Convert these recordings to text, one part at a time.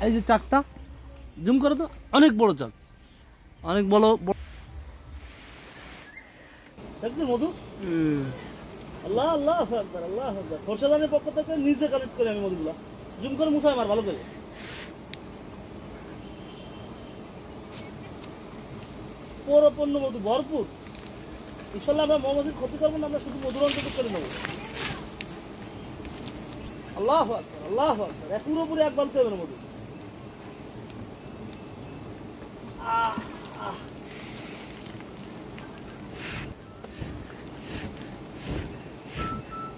এই যে চাকটা জুম করো তো, অনেক বড় চাক, অনেক বড়। দেখছেন মধু? আল্লাহ আল্লাহ আকবার, আল্লাহ আকবার। খোরশেদানের পক্ষ থেকে নিজে কালেক্ট করি আমি মধুগুলা। জুম করে মুছাই মার ভালো করে। পরিপূর্ণ মধু, ভরপুর। ইনশাল্লাহ আমরা মৌমাছির ক্ষতি করবো না, আমরা শুধু মধুর অন্তত করে নেবো। আল্লাহ আকবার, আল্লাহ আকবার। পুরোপুরি এক বালতি হবে না মধু।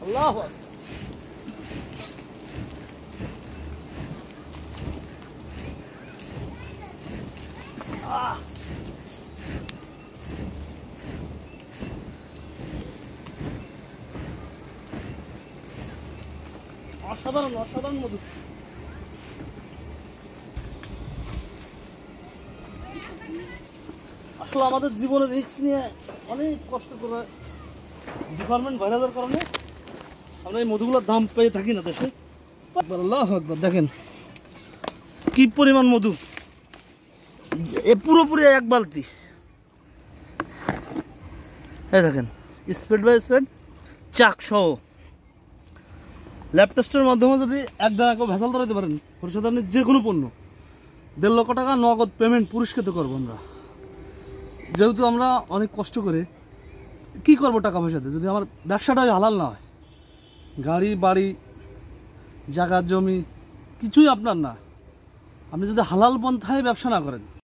আল্লাহ আকবার। অসাধারণ অসাধারণ মধু। আসলে আমাদের জীবনের রিস্ক নিয়ে অনেক কষ্ট করে ডিপার্টমেন্ট ভাইরাসের কারণে আমরা এই মধুগুলোর দাম পেয়ে থাকি না দেশে। আল্লাহ আকবার, দেখেন কি পরিমাণ মধু, এ পুরোপুরি এক বালতি। এই দেখেন স্পিড বাই স্পিড চাক সহ ল্যাব টেস্টের মাধ্যমে যদি এক দানাকেও ভেজাল ধরাতে পারেন খোরশেদানের যে কোনো পণ্য 1.5 লক্ষ টাকা নগদ পেমেন্ট পুরস্কৃত করবো আমরা। যেহেতু আমরা অনেক কষ্ট করে কি করবো টাকা পয়সাতে যদি আমার ব্যবসাটাই হালাল না হয়, গাড়ি বাড়ি জায়গা জমি কিছুই আপনার না, আপনি যদি হালাল পন্থায় ব্যবসা না করেন